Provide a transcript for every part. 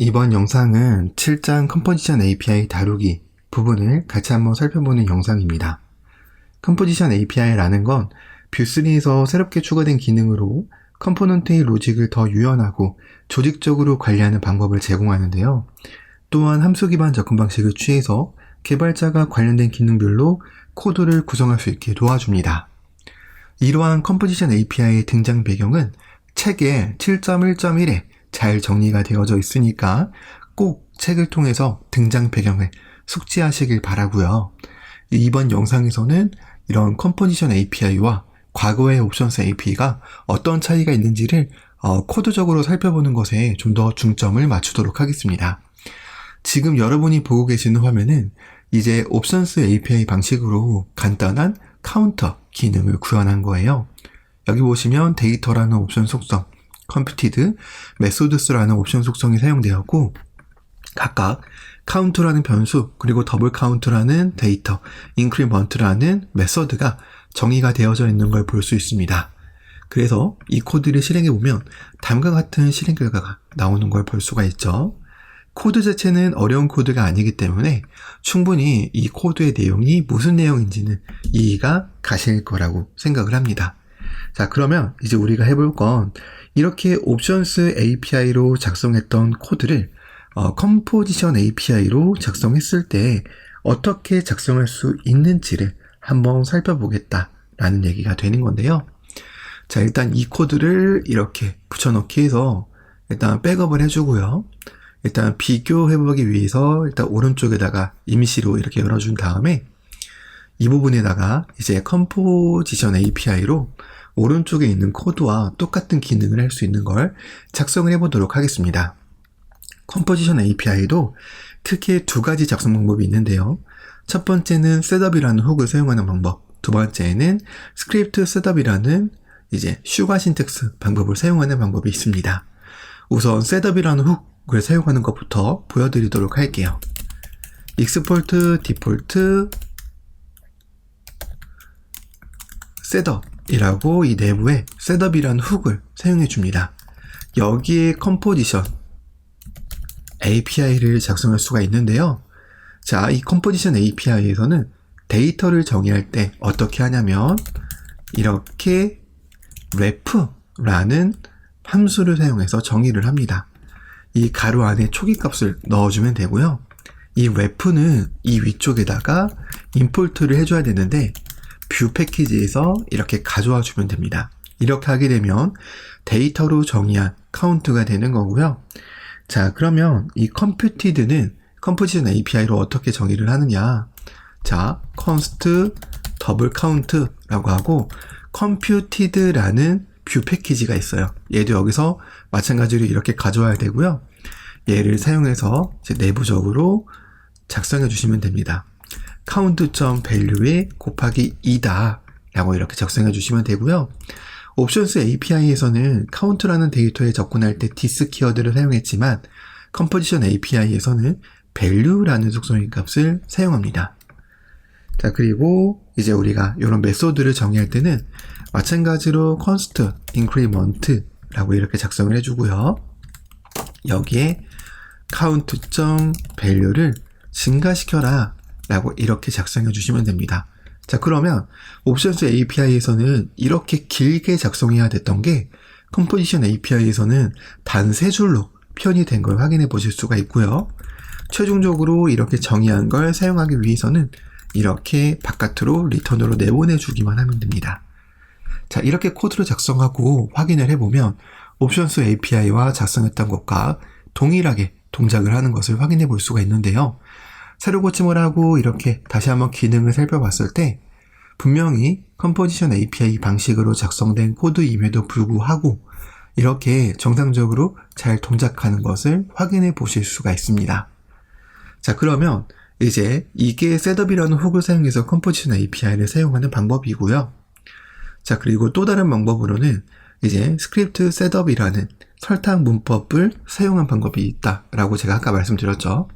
이번 영상은 7장 컴포지션 API 다루기 부분을 같이 한번 살펴보는 영상입니다. 컴포지션 API라는 건 뷰3에서 새롭게 추가된 기능으로 컴포넌트의 로직을 더 유연하고 조직적으로 관리하는 방법을 제공하는데요. 또한 함수 기반 접근 방식을 취해서 개발자가 관련된 기능별로 코드를 구성할 수 있게 도와줍니다. 이러한 컴포지션 API의 등장 배경은 책의 7.1.1에 잘 정리가 되어져 있으니까 꼭 책을 통해서 등장 배경을 숙지하시길 바라고요. 이번 영상에서는 이런 컴포지션 API와 과거의 옵션스 API가 어떤 차이가 있는지를 코드적으로 살펴보는 것에 좀 더 중점을 맞추도록 하겠습니다. 지금 여러분이 보고 계시는 화면은 이제 옵션스 API 방식으로 간단한 카운터 기능을 구현한 거예요. 여기 보시면 데이터라는 옵션 속성, 컴퓨티드, 메소드스라는 옵션 속성이 사용되었고 각각 카운트라는 변수, 그리고 더블 카운트라는 데이터, 인크리먼트라는 메서드가 정의가 되어져 있는 걸 볼 수 있습니다. 그래서 이 코드를 실행해보면 다음과 같은 실행 결과가 나오는 걸 볼 수가 있죠. 코드 자체는 어려운 코드가 아니기 때문에 충분히 이 코드의 내용이 무슨 내용인지는 이해가 가실 거라고 생각을 합니다. 자, 그러면 이제 우리가 해볼 건 이렇게 옵션스 API로 작성했던 코드를 컴포지션 API로 작성했을 때 어떻게 작성할 수 있는지를 한번 살펴보겠다라는 얘기가 되는 건데요. 자, 일단 이 코드를 이렇게 붙여넣기 해서 일단 백업을 해주고요. 일단 비교해보기 위해서 일단 오른쪽에다가 임시로 이렇게 열어준 다음에 이 부분에다가 이제 컴포지션 API로 오른쪽에 있는 코드와 똑같은 기능을 할 수 있는 걸 작성을 해보도록 하겠습니다. 컴포지션 API도 크게 두 가지 작성 방법이 있는데요. 첫 번째는 셋업이라는 훅을 사용하는 방법, 두 번째는 스크립트 셋업이라는 이제 슈가 신텍스 방법을 사용하는 방법이 있습니다. 우선 셋업이라는 훅을 사용하는 것부터 보여드리도록 할게요. 익스포트 디폴트 셋업이라고 이 내부에 셋업이라는 훅을 사용해 줍니다. 여기에 컴포지션 API를 작성할 수가 있는데요. 자, 이 컴포지션 API에서는 데이터를 정의할 때 어떻게 하냐면 이렇게 ref라는 함수를 사용해서 정의를 합니다. 이 가로 안에 초기 값을 넣어주면 되고요. 이 ref는 이 위쪽에다가 임포트를 해줘야 되는데 뷰 패키지에서 이렇게 가져와 주면 됩니다. 이렇게 하게 되면 데이터로 정의한 카운트가 되는 거고요. 자, 그러면 이 computed는 컴포지션 API로 어떻게 정의를 하느냐. 자, const double count라고 하고 computed라는 뷰 패키지가 있어요. 얘도 여기서 마찬가지로 이렇게 가져와야 되고요. 얘를 사용해서 이제 내부적으로 작성해 주시면 됩니다. count.value에 곱하기 2다 라고 이렇게 작성해 주시면 되고요. 옵션스 API에서는 count라는 데이터에 접근할 때 this 키워드를 사용했지만 컴포지션 API에서는 value라는 속성의 값을 사용합니다. 자, 그리고 이제 우리가 이런 메소드를 정의할 때는 마찬가지로 const increment라고 이렇게 작성을 해주고요. 여기에 count.value를 증가시켜라 라고 이렇게 작성해 주시면 됩니다. 자, 그러면 옵션스 API에서는 이렇게 길게 작성해야 됐던 게 컴포지션 API에서는 단 3줄로 표현이 된 걸 확인해 보실 수가 있고요. 최종적으로 이렇게 정의한 걸 사용하기 위해서는 이렇게 바깥으로 리턴으로 내보내 주기만 하면 됩니다. 자, 이렇게 코드를 작성하고 확인을 해보면 옵션스 API와 작성했던 것과 동일하게 동작을 하는 것을 확인해 볼 수가 있는데요. 새로 고침을 하고 이렇게 다시 한번 기능을 살펴봤을 때 분명히 컴포지션 API 방식으로 작성된 코드임에도 불구하고 이렇게 정상적으로 잘 동작하는 것을 확인해 보실 수가 있습니다. 자, 그러면 이제 이게 셋업이라는 훅을 사용해서 컴포지션 API를 사용하는 방법이고요. 자, 그리고 또 다른 방법으로는 이제 스크립트 셋업이라는 설탕 문법을 사용한 방법이 있다라고 제가 아까 말씀드렸죠.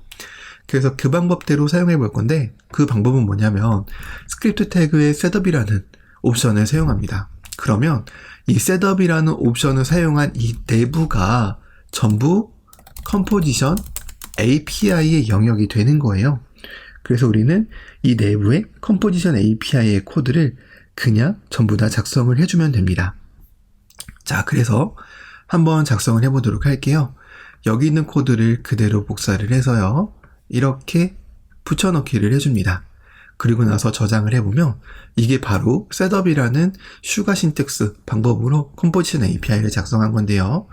그래서 그 방법대로 사용해 볼 건데 그 방법은 뭐냐면 스크립트 태그에 셋업이라는 옵션을 사용합니다. 그러면 이 셋업이라는 옵션을 사용한 이 내부가 전부 컴포지션 API의 영역이 되는 거예요. 그래서 우리는 이 내부의 컴포지션 API의 코드를 그냥 전부 다 작성을 해주면 됩니다. 자, 그래서 한번 작성을 해보도록 할게요. 여기 있는 코드를 그대로 복사를 해서요, 이렇게 붙여넣기를 해줍니다. 그리고 나서 저장을 해보면 이게 바로 셋업이라는 슈가 신텍스 방법으로 컴포지션 API를 작성한 건데요.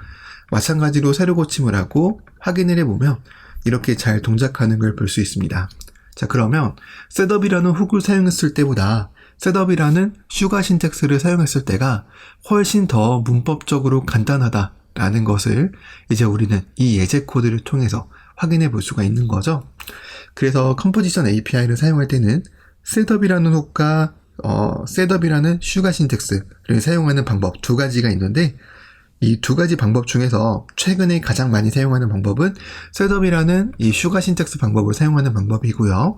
마찬가지로 새로 고침을 하고 확인을 해보면 이렇게 잘 동작하는 걸 볼 수 있습니다. 자, 그러면 셋업이라는 훅을 사용했을 때보다 셋업이라는 슈가 신텍스를 사용했을 때가 훨씬 더 문법적으로 간단하다라는 것을 이제 우리는 이 예제 코드를 통해서 확인해 볼 수가 있는 거죠. 그래서 컴포지션 API를 사용할 때는 셋업이라는 훅과 셋업이라는 슈가 신텍스를 사용하는 방법 두 가지가 있는데, 이 두 가지 방법 중에서 최근에 가장 많이 사용하는 방법은 셋업이라는 이 슈가 신텍스 방법을 사용하는 방법이고요.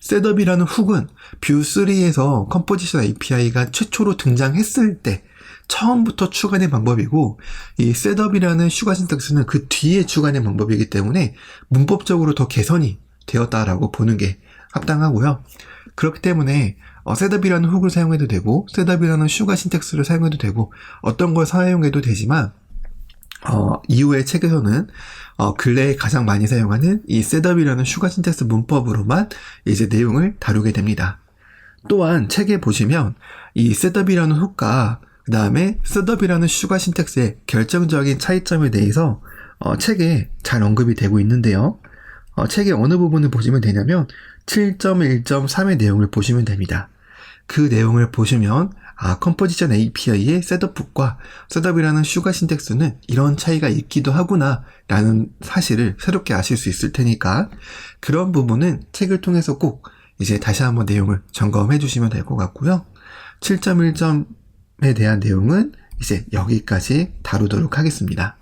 셋업이라는 훅은 뷰3에서 컴포지션 API가 최초로 등장했을 때 처음부터 추가된 방법이고, 이 셋업이라는 슈가 신텍스는 그 뒤에 추가된 방법이기 때문에 문법적으로 더 개선이 되었다라고 보는 게 합당하고요. 그렇기 때문에 셋업이라는 훅을 사용해도 되고 셋업이라는 슈가 신텍스를 사용해도 되고 어떤 걸 사용해도 되지만 이후의 책에서는 근래에 가장 많이 사용하는 이 셋업이라는 슈가 신텍스 문법으로만 이제 내용을 다루게 됩니다. 또한 책에 보시면 이 셋업이라는 훅과 그 다음에 셋업이라는 슈가 신텍스의 결정적인 차이점에 대해서 책에 잘 언급이 되고 있는데요. 책의 어느 부분을 보시면 되냐면 7.1.3의 내용을 보시면 됩니다. 그 내용을 보시면 컴포지션 API의 셋업훅과 셋업이라는 슈가 신텍스는 이런 차이가 있기도 하구나 라는 사실을 새롭게 아실 수 있을 테니까 그런 부분은 책을 통해서 꼭 이제 다시 한번 내용을 점검해 주시면 될 것 같고요. 7.1점에 대한 내용은 이제 여기까지 다루도록 하겠습니다.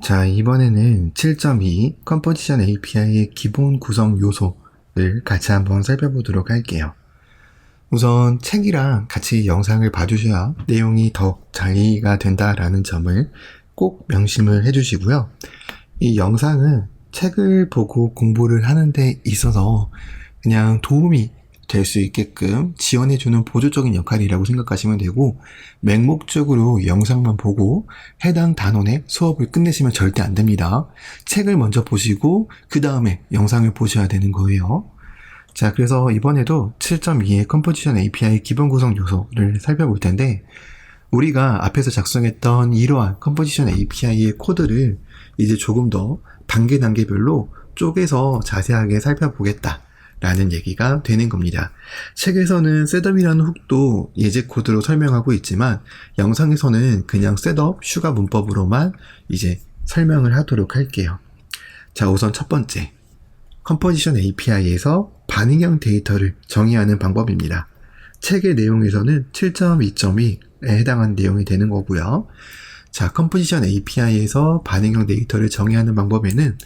자, 이번에는 7.2 컴포지션 API의 기본 구성 요소를 같이 한번 살펴보도록 할게요. 우선 책이랑 같이 영상을 봐주셔야 내용이 더욱 잘 이해가 된다라는 점을 꼭 명심을 해주시고요. 이 영상은 책을 보고 공부를 하는 데 있어서 그냥 도움이 될 수 있게끔 지원해주는 보조적인 역할이라고 생각하시면 되고, 맹목적으로 영상만 보고 해당 단원의 수업을 끝내시면 절대 안 됩니다. 책을 먼저 보시고 그 다음에 영상을 보셔야 되는 거예요. 자, 그래서 이번에도 7.2의 컴포지션 API 기본 구성 요소를 살펴볼 텐데, 우리가 앞에서 작성했던 이러한 컴포지션 API의 코드를 이제 조금 더 단계별로 쪼개서 자세하게 살펴보겠다 라는 얘기가 되는 겁니다. 책에서는 셋업이라는 훅도 예제 코드로 설명하고 있지만 영상에서는 그냥 셋업, 슈가 문법으로만 이제 설명을 하도록 할게요. 자, 우선 첫 번째, 컴포지션 API에서 반응형 데이터를 정의하는 방법입니다. 책의 내용에서는 7.2.2에 해당하는 내용이 되는 거고요. 자, 컴포지션 API에서 반응형 데이터를 정의하는 방법에는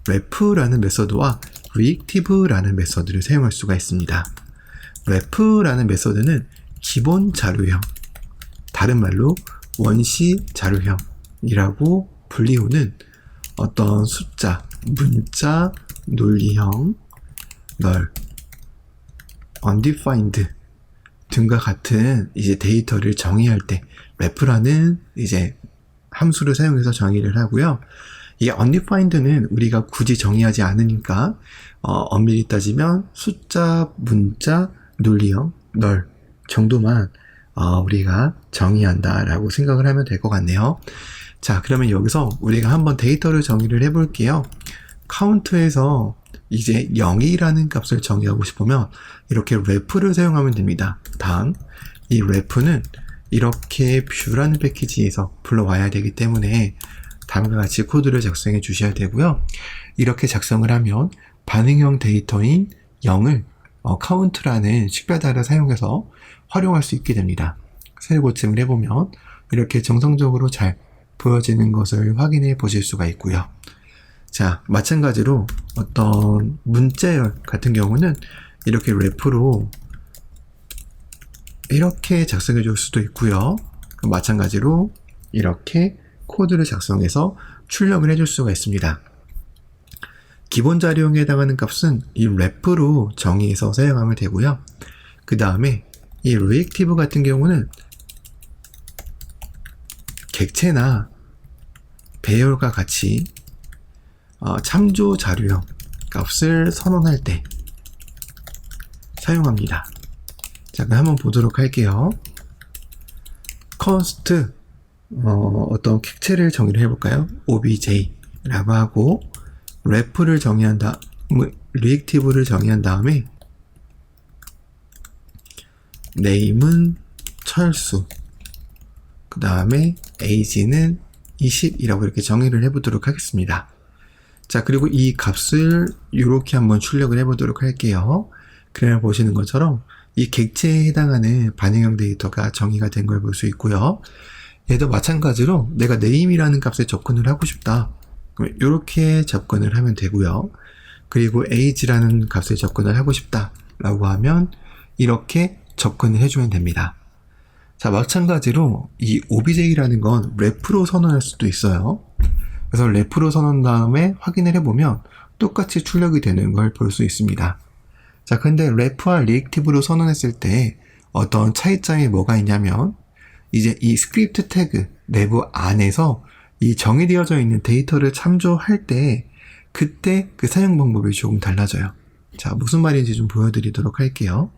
ref라는 메서드와 reactive라는 메서드를 사용할 수가 있습니다. ref라는 메서드는 기본 자료형, 다른 말로 원시 자료형이라고 불리우는 어떤 숫자, 문자, 논리형, null, undefined 등과 같은 이제 데이터를 정의할 때 ref라는 이제 함수를 사용해서 정의를 하고요. 이 undefined는 우리가 굳이 정의하지 않으니까 엄밀히 따지면 숫자, 문자, 논리형, null 정도만 우리가 정의한다라고 생각을 하면 될 것 같네요. 자, 그러면 여기서 우리가 한번 데이터를 정의를 해볼게요. 카운트에서 이제 0이라는 값을 정의하고 싶으면 이렇게 ref를 사용하면 됩니다. 당, 이 ref는 이렇게 뷰라는 패키지에서 불러와야 되기 때문에 다음과 같이 코드를 작성해 주셔야 되고요. 이렇게 작성을 하면 반응형 데이터인 0을 count라는 식별단을 사용해서 활용할 수 있게 됩니다. 셀 고침을 해보면 이렇게 정상적으로 잘 보여지는 것을 확인해 보실 수가 있고요. 자, 마찬가지로 어떤 문자 같은 경우는 이렇게 ref로 이렇게 작성해 줄 수도 있고요. 마찬가지로 이렇게 코드를 작성해서 출력을 해줄 수가 있습니다. 기본 자료형에 해당하는 값은 이 ref로 정의해서 사용하면 되고요. 그 다음에 이 reactive 같은 경우는 객체나 배열과 같이 참조 자료형 값을 선언할 때 사용합니다. 자, 그럼 한번 보도록 할게요. const 어떤 객체를 정의를 해볼까요? obj라고 하고 ref를 정의한 reactive를 정의한 다음에 name은 철수, 그 다음에 age는 20이라고 이렇게 정의를 해보도록 하겠습니다. 자, 그리고 이 값을 이렇게 한번 출력을 해보도록 할게요. 그래야 보시는 것처럼 이 객체에 해당하는 반응형 데이터가 정의가 된 걸 볼 수 있고요. 얘도 마찬가지로 내가 name이라는 값에 접근을 하고 싶다. 그럼 이렇게 접근을 하면 되고요. 그리고 age라는 값에 접근을 하고 싶다 라고 하면 이렇게 접근을 해주면 됩니다. 자, 마찬가지로 이 obj라는 건 ref로 선언할 수도 있어요. 그래서 ref로 선언한 다음에 확인을 해보면 똑같이 출력이 되는 걸 볼 수 있습니다. 자, 근데 ref와 reactive로 선언했을 때 어떤 차이점이 뭐가 있냐면 이제 이 스크립트 태그 내부 안에서 이 정의되어져 있는 데이터를 참조할 때 그때 그 사용 방법이 조금 달라져요. 자, 무슨 말인지 좀 보여드리도록 할게요.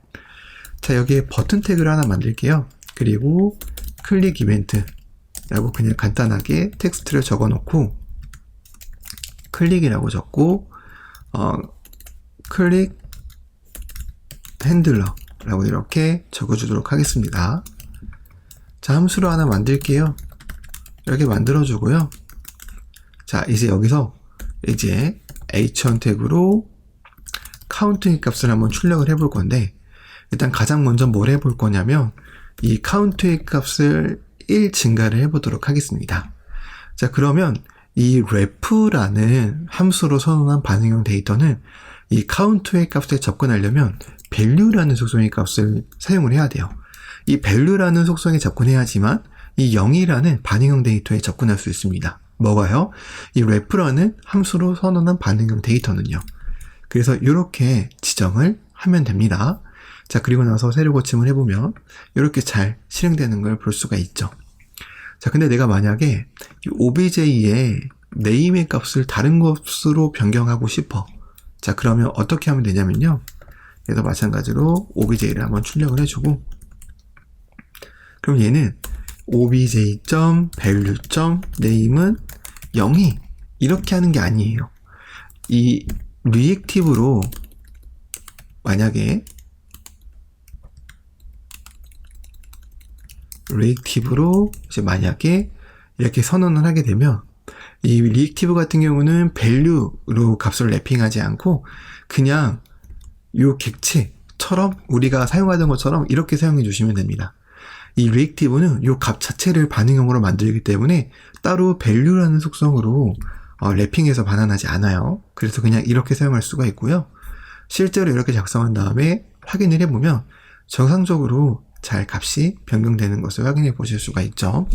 자, 여기에 버튼 태그를 하나 만들게요. 그리고 클릭 이벤트라고 그냥 간단하게 텍스트를 적어 놓고 클릭이라고 적고 클릭 핸들러라고 이렇게 적어주도록 하겠습니다. 자, 함수로 하나 만들게요. 이렇게 만들어주고요. 자, 이제 여기서 이제 h1 태그로 카운트의 값을 한번 출력을 해볼 건데 일단 가장 먼저 뭘 해볼 거냐면 이 카운트의 값을 1 증가를 해보도록 하겠습니다. 자, 그러면 이 ref라는 함수로 선언한 반응형 데이터는 이 카운트의 값에 접근하려면 value라는 속성의 값을 사용을 해야 돼요. 이 value라는 속성에 접근해야지만 이 0이라는 반응형 데이터에 접근할 수 있습니다. 뭐가요? 이 ref라는 함수로 선언한 반응형 데이터는요. 그래서 이렇게 지정을 하면 됩니다. 자, 그리고 나서 세로 고침을 해보면 이렇게 잘 실행되는 걸 볼 수가 있죠. 자, 근데 내가 만약에 이 obj의 name의 값을 다른 값으로 변경하고 싶어. 자, 그러면 어떻게 하면 되냐면요. 얘도 마찬가지로 obj를 한번 출력을 해주고 그럼 얘는 obj.value.name은 0이 이렇게 하는 게 아니에요. 이 reactive로 만약에 이렇게 선언을 하게 되면 이 reactive 같은 경우는 value로 값을 랩핑하지 않고 그냥 요 객체처럼 우리가 사용하던 것처럼 이렇게 사용해 주시면 됩니다. 이 reactive는 요 값 자체를 반응형으로 만들기 때문에 따로 value라는 속성으로 랩핑해서 반환하지 않아요. 그래서 그냥 이렇게 사용할 수가 있고요. 실제로 이렇게 작성한 다음에 확인을 해보면 정상적으로 잘 값이 변경되는 것을 확인해 보실 수가 있죠.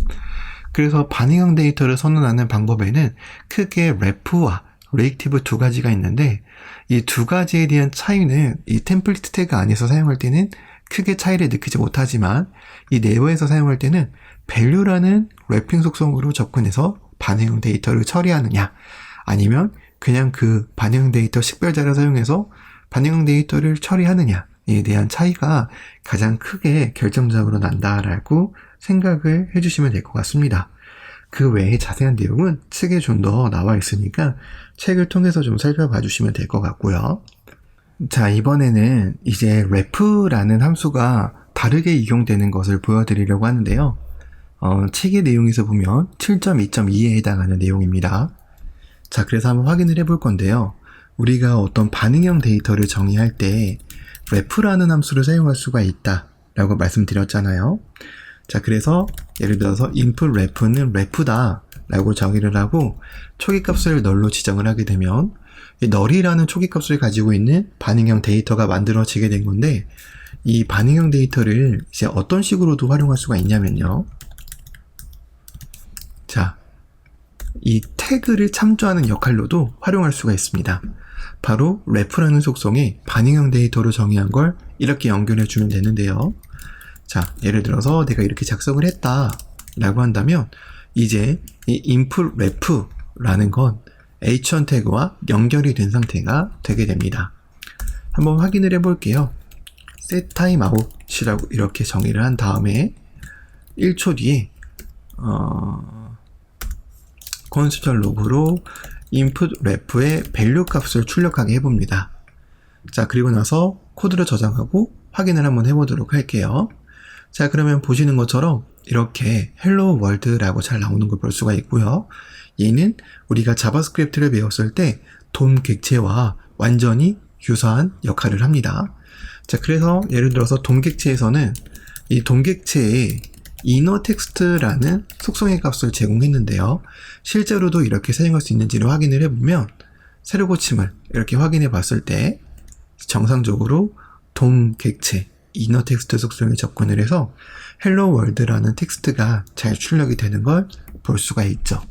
그래서 반응형 데이터를 선언하는 방법에는 크게 ref와 reactive 두 가지가 있는데 이 두 가지에 대한 차이는 이 템플릿 태그 안에서 사용할 때는 크게 차이를 느끼지 못하지만 이 내부에서 사용할 때는 value라는 랩핑 속성으로 접근해서 반응형 데이터를 처리하느냐 아니면 그냥 그 반응형 데이터 식별자를 사용해서 반응형 데이터를 처리하느냐에 대한 차이가 가장 크게 결정적으로 난다라고 생각을 해주시면 될 것 같습니다. 그 외에 자세한 내용은 책에 좀 더 나와 있으니까 책을 통해서 좀 살펴봐 주시면 될 것 같고요. 자, 이번에는 이제 ref라는 함수가 다르게 이용되는 것을 보여드리려고 하는데요. 책의 내용에서 보면 7.2.2에 해당하는 내용입니다. 자, 그래서 한번 확인을 해볼 건데요. 우리가 어떤 반응형 데이터를 정의할 때 ref라는 함수를 사용할 수가 있다라고 말씀드렸잖아요. 자, 그래서 예를 들어서 input ref는 ref다 라고 정의를 하고 초기값을 널로 지정을 하게 되면 이 null이라는 초기값을 가지고 있는 반응형 데이터가 만들어지게 된 건데 이 반응형 데이터를 이제 어떤 식으로도 활용할 수가 있냐면요. 자, 이 태그를 참조하는 역할로도 활용할 수가 있습니다. 바로 ref라는 속성에 반응형 데이터로 정의한 걸 이렇게 연결해 주면 되는데요. 자, 예를 들어서 내가 이렇게 작성을 했다 라고 한다면 이제 이 input ref라는 건 h1 태그와 연결이 된 상태가 되게 됩니다. 한번 확인을 해 볼게요. set timeout이라고 이렇게 정의를 한 다음에 1초 뒤에 콘솔 로그로 input ref의 value 값을 출력하게 해봅니다. 자, 그리고 나서 코드를 저장하고 확인을 한번 해보도록 할게요. 자, 그러면 보시는 것처럼 이렇게 hello world라고 잘 나오는 걸 볼 수가 있고요. 얘는 우리가 자바스크립트를 배웠을 때 돔 객체와 완전히 유사한 역할을 합니다. 자, 그래서 예를 들어서 돔 객체에서는 이 돔 객체에 inner text라는 속성의 값을 제공했는데요. 실제로도 이렇게 사용할 수 있는지를 확인을 해보면 세로 고침을 이렇게 확인해 봤을 때 정상적으로 돔 객체 inner text 속성에 접근을 해서 hello world라는 텍스트가 잘 출력이 되는 걸 볼 수가 있죠.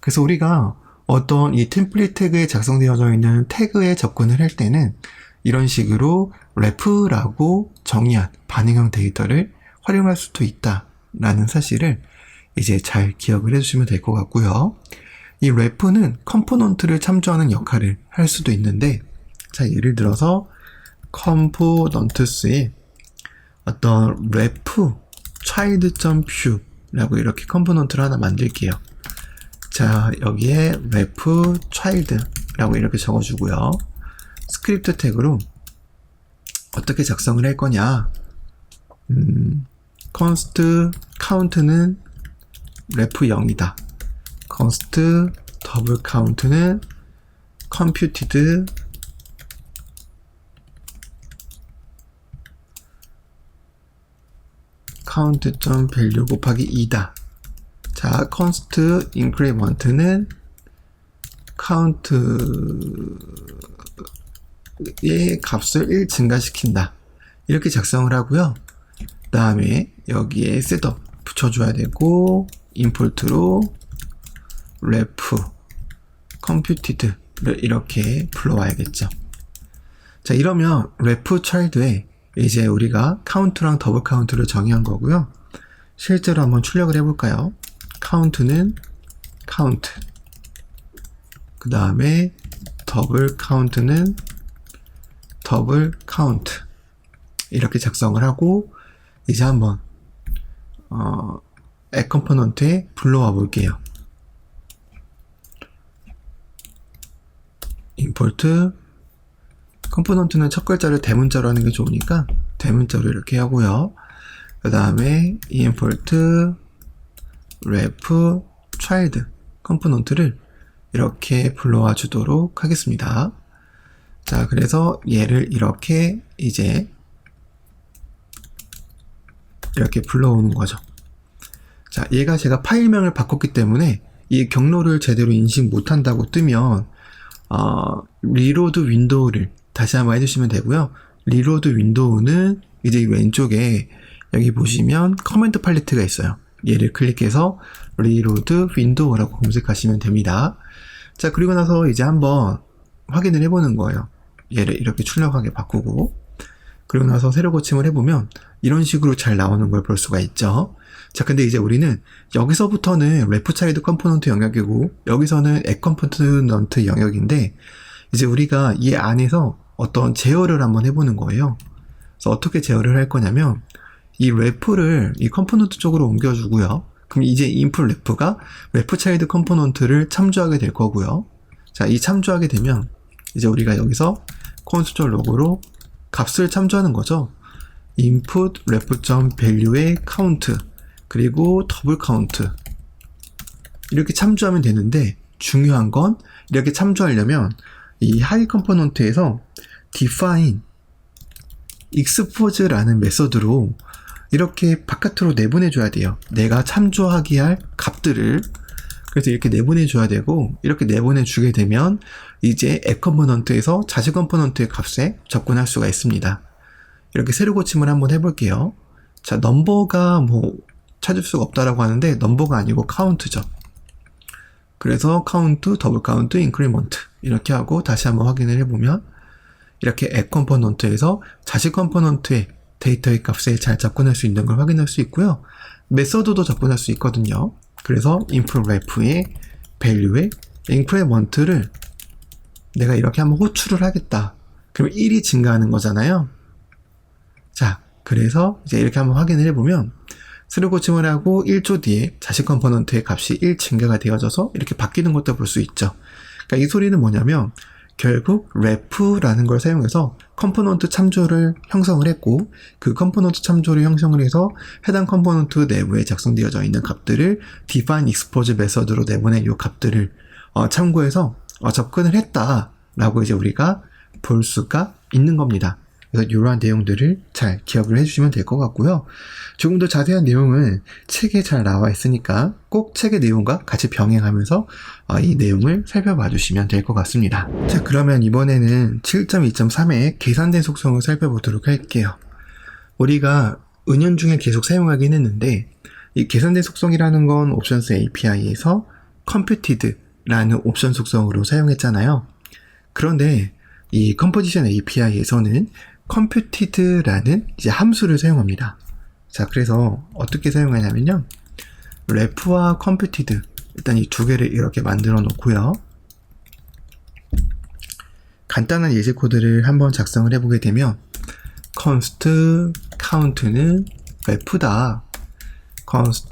그래서 우리가 어떤 이 템플릿 태그에 작성되어져 있는 태그에 접근을 할 때는 이런 식으로 ref라고 정의한 반응형 데이터를 활용할 수도 있다라는 사실을 이제 잘 기억을 해주시면 될 것 같고요. 이 ref는 컴포넌트를 참조하는 역할을 할 수도 있는데, 자, 예를 들어서 컴포넌트스에 어떤 ref child.view라고 이렇게 컴포넌트를 하나 만들게요. 자, 여기에 ref child라고 이렇게 적어주고요. 스크립트 태그로 어떻게 작성을 할 거냐? const count는 ref 0이다. const double count는 computed count.value 곱하기 2다. 자, const increment는 count의 값을 1 증가시킨다. 이렇게 작성을 하고요. 그 다음에 여기에 셋업 붙여줘야 되고, import로 ref computed를 이렇게 불러와야겠죠. 자, 이러면 ref child에 이제 우리가 count랑 더블 count를 정의한 거고요. 실제로 한번 출력을 해볼까요? count는 count, 그 다음에 더블 count는 더블 count 이렇게 작성을 하고 이제 한번 add 컴포넌트에 불러와 볼게요. import 컴포넌트는 첫 글자를 대문자로 하는 게 좋으니까 대문자로 이렇게 하고요. 그 다음에 import ref child 컴포넌트를 이렇게 불러와 주도록 하겠습니다. 자, 그래서 얘를 이렇게 이제 이렇게 불러오는 거죠. 자, 얘가 제가 파일명을 바꿨기 때문에 이 경로를 제대로 인식 못한다고 뜨면 리로드 윈도우를 다시 한번 해주시면 되고요. 리로드 윈도우는 이제 왼쪽에 여기 보시면 커맨드 팔레트가 있어요. 얘를 클릭해서 리로드 윈도우라고 검색하시면 됩니다. 자, 그리고 나서 이제 한번 확인을 해보는 거예요. 얘를 이렇게 출력하게 바꾸고, 그리고 나서 세로 고침을 해보면 이런 식으로 잘 나오는 걸 볼 수가 있죠. 자, 근데 이제 우리는 여기서부터는 ref child 컴포넌트 영역이고 여기서는 add 컴포넌트 영역인데, 이제 우리가 이 안에서 어떤 제어를 한번 해보는 거예요. 그래서 어떻게 제어를 할 거냐면 이 ref를 이 컴포넌트 쪽으로 옮겨주고요. 그럼 이제 input ref가 ref child 컴포넌트를 참조하게 될 거고요. 자, 이 참조하게 되면 이제 우리가 여기서 콘솔 로그로 값을 참조하는 거죠. input ref.value의 count 그리고 더블 count 이렇게 참조하면 되는데, 중요한 건 이렇게 참조하려면 이 하위 컴포넌트에서 define expose라는 메서드로 이렇게 바깥으로 내보내줘야 돼요. 내가 참조하기 할 값들을. 그래서 이렇게 내보내줘야 되고, 이렇게 내보내주게 되면 이제 add 컴포넌트에서 자체 컴포넌트의 값에 접근할 수가 있습니다. 이렇게 세로 고침을 한번 해볼게요. 자, 넘버가 뭐 찾을 수가 없다라고 하는데 넘버가 아니고 카운트죠. 그래서 카운트, 더블 카운트, 인크리먼트 이렇게 하고 다시 한번 확인을 해보면 이렇게 add 컴포넌트에서 자식 컴포넌트의 데이터의 값에 잘 접근할 수 있는 걸 확인할 수 있고요. 메서드도 접근할 수 있거든요. 그래서 input-ref의 value에 increment를 내가 이렇게 한번 호출을 하겠다. 그럼 1이 증가하는 거잖아요. 자, 그래서 이제 이렇게 한번 확인을 해보면 새로 고침을 하고 1초 뒤에 자식 컴포넌트의 값이 1 증가가 되어져서 이렇게 바뀌는 것도 볼 수 있죠. 그러니까 이 소리는 뭐냐면 결국 ref라는 걸 사용해서 컴포넌트 참조를 형성을 했고 그 컴포넌트 참조를 형성을 해서 해당 컴포넌트 내부에 작성되어져 있는 값들을 define expose 메서드로 내보낸 이 값들을 참고해서 접근을 했다라고 이제 우리가 볼 수가 있는 겁니다. 그래서 이러한 내용들을 잘 기억을 해주시면 될 것 같고요. 조금 더 자세한 내용은 책에 잘 나와 있으니까 꼭 책의 내용과 같이 병행하면서 이 내용을 살펴봐 주시면 될 것 같습니다. 자, 그러면 이번에는 7.2.3의 계산된 속성을 살펴보도록 할게요. 우리가 은연중에 계속 사용하긴 했는데 이 계산된 속성이라는 건 옵션스 API에서 computed라는 옵션 속성으로 사용했잖아요. 그런데 이 컴포지션 API에서는 computed라는 이제 함수를 사용합니다. 자, 그래서 어떻게 사용하냐면요. ref와 computed 일단 이 두 개를 이렇게 만들어 놓고요. 간단한 예제 코드를 한번 작성을 해보게 되면 const count는 ref다. const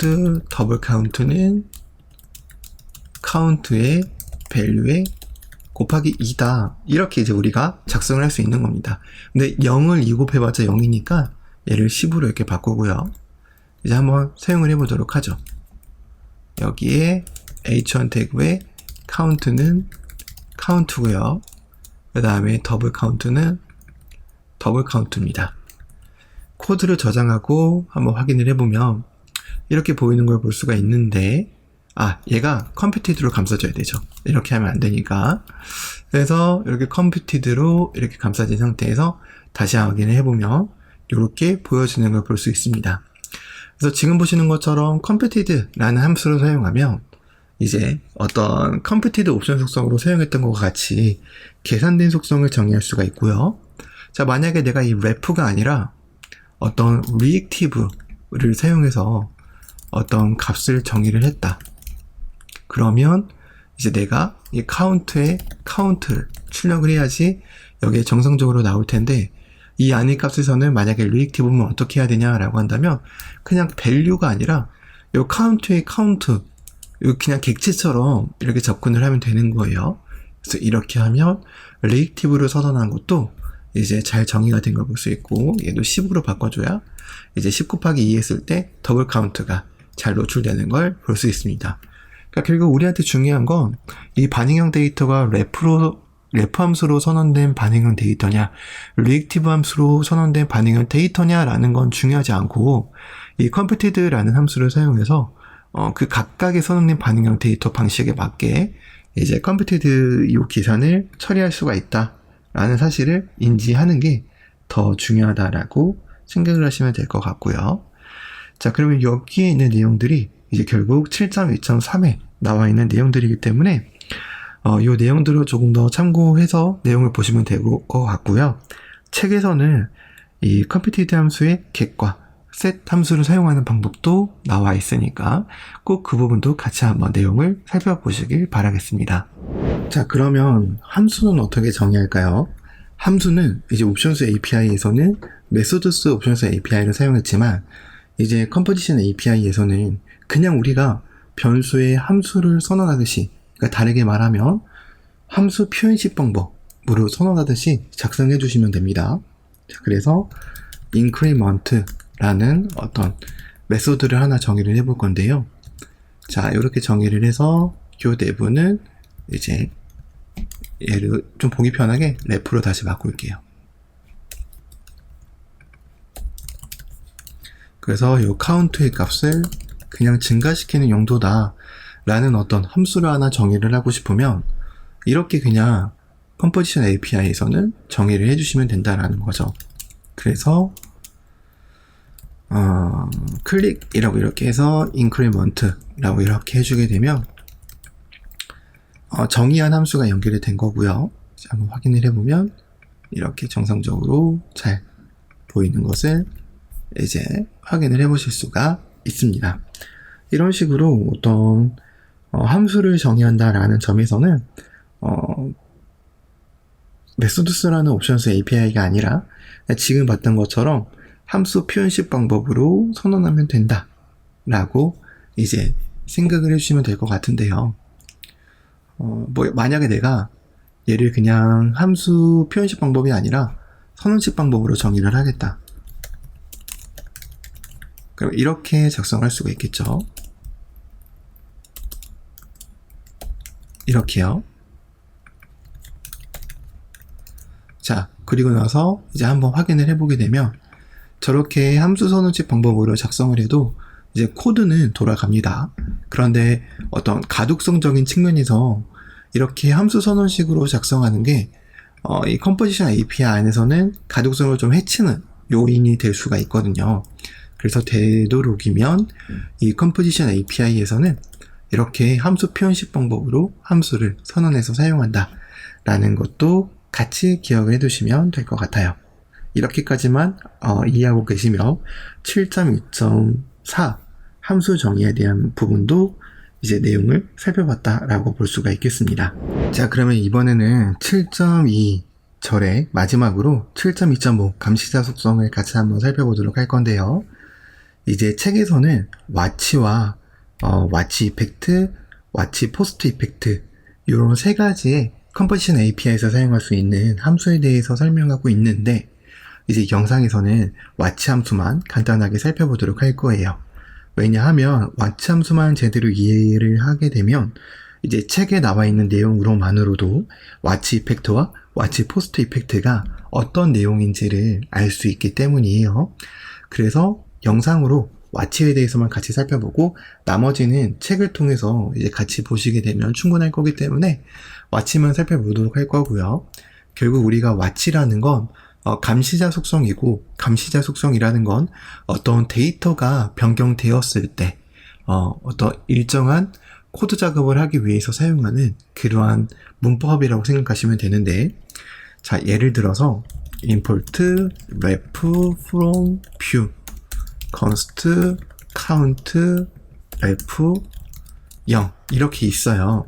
double count는 count의 value에 곱하기 2다. 이렇게 이제 우리가 작성을 할 수 있는 겁니다. 근데 0을 2 곱해봤자 0이니까 얘를 10으로 이렇게 바꾸고요. 이제 한번 사용을 해보도록 하죠. 여기에 h1 태그에 count는 count고요. 그 다음에 더블 카운트는 더블 카운트입니다. 코드를 저장하고 한번 확인을 해보면 이렇게 보이는 걸 볼 수가 있는데 얘가 computed로 감싸줘야 되죠. 이렇게 하면 안 되니까. 그래서 이렇게 computed로 이렇게 감싸진 상태에서 다시 확인을 해보면 이렇게 보여지는 걸 볼 수 있습니다. 그래서 지금 보시는 것처럼 computed라는 함수를 사용하면 이제 어떤 computeded 옵션 속성으로 사용했던 것과 같이 계산된 속성을 정의할 수가 있고요. 자, 만약에 내가 이 ref가 아니라 어떤 reactive를 사용해서 어떤 값을 정의를 했다. 그러면 이제 내가 이 count에 count를 출력을 해야지 여기에 정상적으로 나올 텐데 이 안의 값에서는 만약에 reactive면 어떻게 해야 되냐라고 한다면 그냥 value가 아니라 이 count의 count 그냥 객체처럼 이렇게 접근을 하면 되는 거예요. 그래서 이렇게 하면 reactive를 선언한 것도 이제 잘 정의가 된 걸 볼 수 있고 얘도 10으로 바꿔줘야 이제 10 곱하기 2 했을 때 더블 카운트가 잘 노출되는 걸 볼 수 있습니다. 그러니까 결국 우리한테 중요한 건 이 반응형 데이터가 ref 함수로 선언된 반응형 데이터냐 reactive 함수로 선언된 반응형 데이터냐라는 건 중요하지 않고 이 computed라는 함수를 사용해서 그 각각의 선언된 반응형 데이터 방식에 맞게 이제 computed 이 계산을 처리할 수가 있다라는 사실을 인지하는 게 더 중요하다라고 생각을 하시면 될 것 같고요. 자, 그러면 여기에 있는 내용들이 이제 결국 7.2.3에 나와 있는 내용들이기 때문에 이 내용들을 조금 더 참고해서 내용을 보시면 될 것 같고요. 책에서는 이 computed 함수의 get과 set 함수를 사용하는 방법도 나와 있으니까 꼭 그 부분도 같이 한번 내용을 살펴보시길 바라겠습니다. 자, 그러면 함수는 어떻게 정의할까요? 함수는 이제 옵션스 API에서는 methods 옵션스 API를 사용했지만 이제 컴포지션 API에서는 그냥 우리가 변수에 함수를 선언하듯이, 그러니까 다르게 말하면 함수 표현식 방법으로 선언하듯이 작성해 주시면 됩니다. 자, 그래서 increment라는 어떤 메소드를 하나 정의를 해볼 건데요. 자, 이렇게 정의를 해서 이 내부는 이제 얘를 좀 보기 편하게 ref로 다시 바꿀게요. 그래서 이 count의 값을 그냥 증가시키는 용도다 라는 어떤 함수를 하나 정의를 하고 싶으면 이렇게 그냥 컴포지션 API에서는 정의를 해주시면 된다라는 거죠. 그래서 클릭이라고 이렇게 해서 increment라고 이렇게 해주게 되면 정의한 함수가 연결이 된 거고요. 한번 확인을 해보면 이렇게 정상적으로 잘 보이는 것을 이제 확인을 해보실 수가 있습니다. 이런 식으로 어떤 함수를 정의한다라는 점에서는 메소드스라는 옵션스 API가 아니라 지금 봤던 것처럼 함수 표현식 방법으로 선언하면 된다 라고 이제 생각을 해주시면 될 것 같은데요. 만약에 내가 얘를 그냥 함수 표현식 방법이 아니라 선언식 방법으로 정의를 하겠다. 그럼 이렇게 작성할 수가 있겠죠. 이렇게요. 자, 그리고 나서 이제 한번 확인을 해보게 되면 저렇게 함수 선언식 방법으로 작성을 해도 이제 코드는 돌아갑니다. 그런데 어떤 가독성적인 측면에서 이렇게 함수 선언식으로 작성하는 게 이 컴포지션 API 안에서는 가독성을 좀 해치는 요인이 될 수가 있거든요. 그래서 되도록이면 이 컴포지션 API에서는 이렇게 함수 표현식 방법으로 함수를 선언해서 사용한다 라는 것도 같이 기억을 해두시면 될 것 같아요. 이렇게까지만 이해하고 계시면 7.2.4 함수 정의에 대한 부분도 이제 내용을 살펴봤다라고 볼 수가 있겠습니다. 자, 그러면 이번에는 7.2 절의 마지막으로 7.2.5 감시자 속성을 같이 한번 살펴보도록 할 건데요. 이제 책에서는 왓치와 왓치 이펙트, 왓치 포스트 이펙트 이런 세 가지의 컴포지션 API에서 사용할 수 있는 함수에 대해서 설명하고 있는데 이제 영상에서는 왓치 함수만 간단하게 살펴보도록 할 거예요. 왜냐하면 왓치 함수만 제대로 이해를 하게 되면 이제 책에 나와 있는 내용으로만으로도 왓치 이펙트와 왓치 포스트 이펙트가 어떤 내용인지를 알 수 있기 때문이에요. 그래서 영상으로 왓치에 대해서만 같이 살펴보고 나머지는 책을 통해서 이제 같이 보시게 되면 충분할 거기 때문에 왓치만 살펴보도록 할 거고요. 결국 우리가 왓치라는 건 감시자 속성이고 감시자 속성이라는 건 어떤 데이터가 변경되었을 때 어떤 일정한 코드 작업을 하기 위해서 사용하는 그러한 문법이라고 생각하시면 되는데 자 예를 들어서 import ref from view const count ref 0 이렇게 있어요.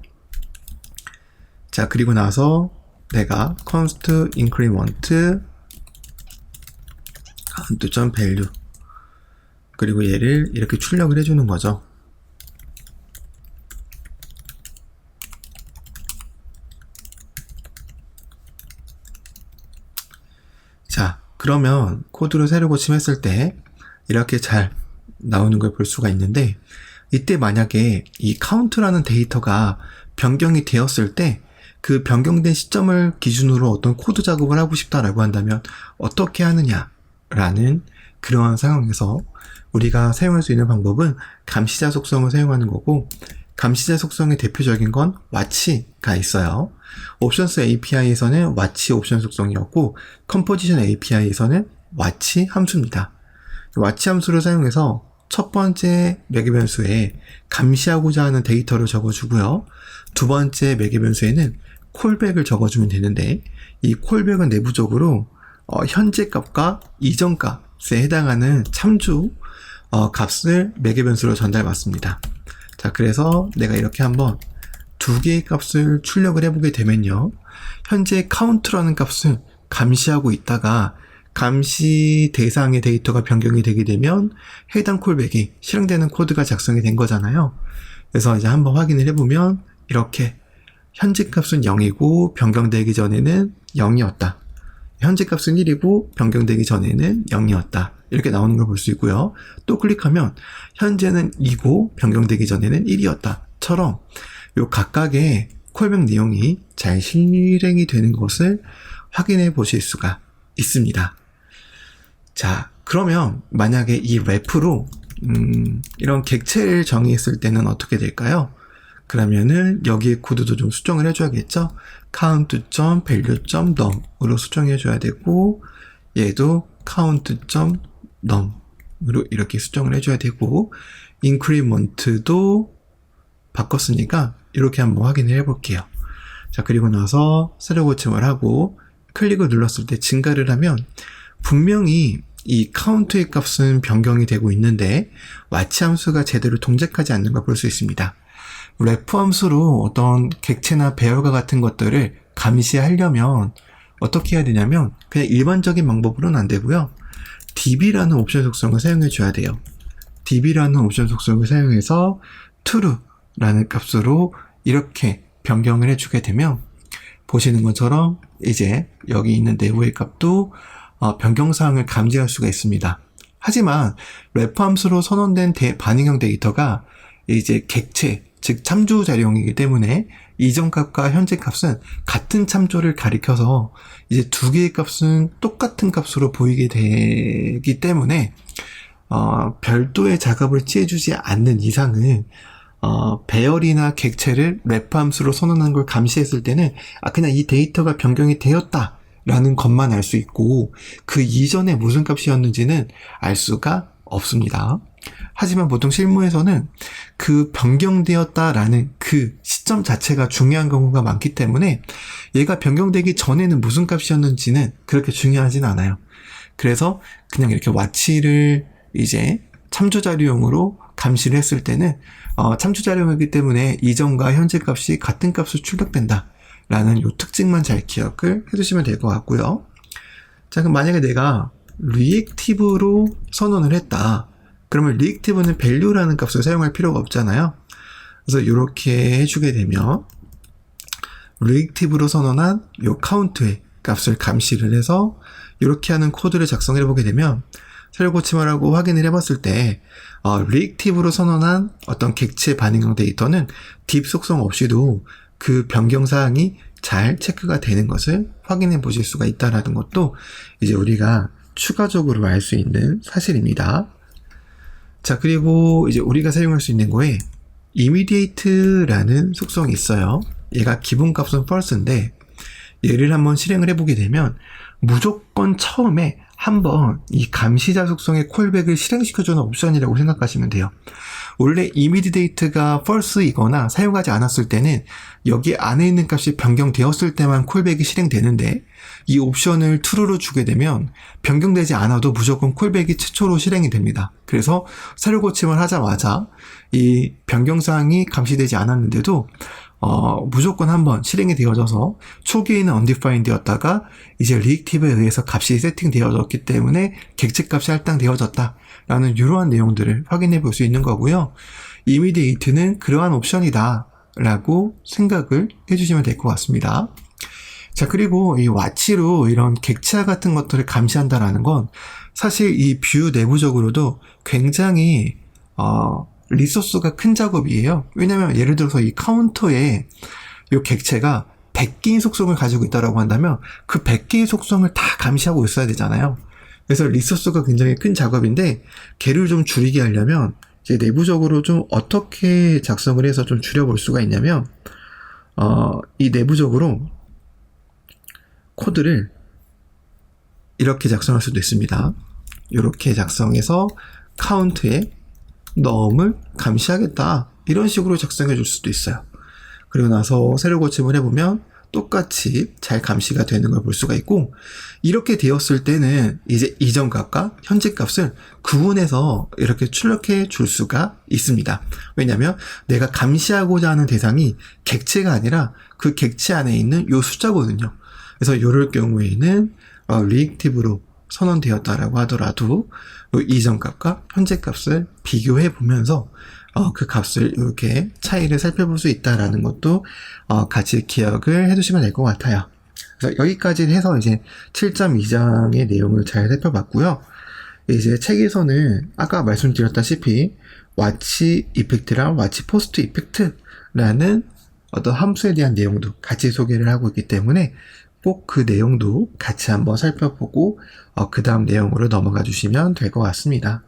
자 그리고 나서 내가 const increment count.value 그리고 얘를 이렇게 출력을 해주는 거죠. 자 그러면 코드로 새로 고침했을 때 이렇게 잘 나오는 걸 볼 수가 있는데 이때 만약에 이 count라는 데이터가 변경이 되었을 때 그 변경된 시점을 기준으로 어떤 코드 작업을 하고 싶다라고 한다면 어떻게 하느냐라는 그러한 상황에서 우리가 사용할 수 있는 방법은 감시자 속성을 사용하는 거고 감시자 속성의 대표적인 건 왓치가 있어요. 옵션스 API에서는 왓치 옵션 속성이었고 컴포지션 API에서는 왓치 함수입니다. 왓치 함수를 사용해서 첫 번째 매개 변수에 감시하고자 하는 데이터를 적어주고요. 두 번째 매개 변수에는 콜백을 적어주면 되는데 이 콜백은 내부적으로 현재 값과 이전 값에 해당하는 참조 값을 매개 변수로 전달받습니다. 자 그래서 내가 이렇게 한번 두 개의 값을 출력을 해보게 되면요. 현재 count라는 값을 감시하고 있다가 감시 대상의 데이터가 변경이 되게 되면 해당 콜백이 실행되는 코드가 작성이 된 거잖아요. 그래서 이제 한번 확인을 해보면 이렇게 현재 값은 0이고 변경되기 전에는 0이었다. 현재 값은 1이고 변경되기 전에는 0이었다. 이렇게 나오는 걸 볼 수 있고요. 또 클릭하면 현재는 2고 변경되기 전에는 1이었다. 처럼 요 각각의 콜백 내용이 잘 실행이 되는 것을 확인해 보실 수가 있습니다. 자, 그러면 만약에 이 ref로 이런 객체를 정의했을 때는 어떻게 될까요? 그러면은 여기에 코드도 좀 수정을 해줘야겠죠? count.value.num으로 수정해줘야 되고 얘도 count.num으로 이렇게 수정을 해줘야 되고 increment도 바꿨으니까 이렇게 한번 확인을 해볼게요. 자, 그리고 나서 세로 고침을 하고 클릭을 눌렀을 때 증가를 하면 분명히 이 카운트의 값은 변경이 되고 있는데 와치 함수가 제대로 동작하지 않는 걸 볼 수 있습니다. 레프 함수로 어떤 객체나 배열과 같은 것들을 감시하려면 어떻게 해야 되냐면 그냥 일반적인 방법으로는 안 되고요. db라는 옵션 속성을 사용해 줘야 돼요. db라는 옵션 속성을 사용해서 true라는 값으로 이렇게 변경을 해주게 되면 보시는 것처럼 이제 여기 있는 내부의 값도 변경사항을 감지할 수가 있습니다. 하지만 레프 함수로 선언된 반응형 데이터가 이제 객체, 즉 참조 자료형이기 때문에 이전 값과 현재 값은 같은 참조를 가리켜서 이제 두 개의 값은 똑같은 값으로 보이게 되기 때문에 별도의 작업을 취해주지 않는 이상은 배열이나 객체를 레프 함수로 선언한 걸 감시했을 때는 그냥 이 데이터가 변경이 되었다 라는 것만 알 수 있고 그 이전에 무슨 값이었는지는 알 수가 없습니다. 하지만 보통 실무에서는 그 변경되었다라는 그 시점 자체가 중요한 경우가 많기 때문에 얘가 변경되기 전에는 무슨 값이었는지는 그렇게 중요하진 않아요. 그래서 그냥 이렇게 와치를 이제 참조자료용으로 감시를 했을 때는 참조자료용이기 때문에 이전과 현재 값이 같은 값으로 출력된다 라는 이 특징만 잘 기억을 해두시면 될 것 같고요. 자, 그럼 만약에 내가 reactive로 선언을 했다. 그러면 reactive는 value라는 값을 사용할 필요가 없잖아요. 그래서 이렇게 해주게 되면 reactive로 선언한 이 count의 값을 감시를 해서 이렇게 하는 코드를 작성해 보게 되면 세로 고침을 하고 확인을 해봤을 때 reactive로 선언한 어떤 객체 반응형 데이터는 deep 속성 없이도 그 변경사항이 잘 체크가 되는 것을 확인해 보실 수가 있다는 것도 이제 우리가 추가적으로 알 수 있는 사실입니다. 자, 그리고 이제 우리가 사용할 수 있는 거에 immediate라는 속성이 있어요. 얘가 기본값은 false인데 얘를 한번 실행을 해보게 되면 무조건 처음에 한번 이 감시자 속성의 콜백을 실행시켜주는 옵션이라고 생각하시면 돼요. 원래 immediate가 false이거나 사용하지 않았을 때는 여기 안에 있는 값이 변경되었을 때만 콜백이 실행되는데 이 옵션을 true로 주게 되면 변경되지 않아도 무조건 콜백이 최초로 실행이 됩니다. 그래서 세로 고침을 하자마자 이 변경사항이 감시되지 않았는데도 무조건 한번 실행이 되어져서 초기에는 undefined였다가 이제 reactive에 의해서 값이 세팅되어졌기 때문에 객체 값이 할당되어졌다라는 이러한 내용들을 확인해 볼 수 있는 거고요. immediate는 그러한 옵션이다 라고 생각을 해주시면 될 것 같습니다. 자, 그리고 이 와치로 이런 객체화 같은 것들을 감시한다라는 건 사실 이 뷰 내부적으로도 굉장히 리소스가 큰 작업이에요. 왜냐면 예를 들어서 이 카운터에 이 객체가 100개의 속성을 가지고 있다라고 한다면 그 100개의 속성을 다 감시하고 있어야 되잖아요. 그래서 리소스가 굉장히 큰 작업인데 걔를 좀 줄이게 하려면 이제 내부적으로 좀 어떻게 작성을 해서 좀 줄여볼 수가 있냐면 이 내부적으로 코드를 이렇게 작성할 수도 있습니다. 이렇게 작성해서 카운트에 넘을 감시하겠다 이런 식으로 작성해 줄 수도 있어요. 그리고 나서 세로 고침을 해보면 똑같이 잘 감시가 되는 걸 볼 수가 있고 이렇게 되었을 때는 이제 이전 값과 현재 값을 구분해서 이렇게 출력해 줄 수가 있습니다. 왜냐하면 내가 감시하고자 하는 대상이 객체가 아니라 그 객체 안에 있는 이 숫자거든요. 그래서 이럴 경우에는 reactive로 선언되었다라고 하더라도 이전 값과 현재 값을 비교해 보면서 그 값을 이렇게 차이를 살펴볼 수 있다라는 것도 같이 기억을 해두시면 될 것 같아요. 그래서 여기까지 해서 이제 7.2장의 내용을 잘 살펴봤고요. 이제 책에서는 아까 말씀드렸다시피 와치 이펙트랑 와치 포스트 이펙트라는 어떤 함수에 대한 내용도 같이 소개를 하고 있기 때문에 꼭 그 내용도 같이 한번 살펴보고 그 다음 내용으로 넘어가 주시면 될 것 같습니다.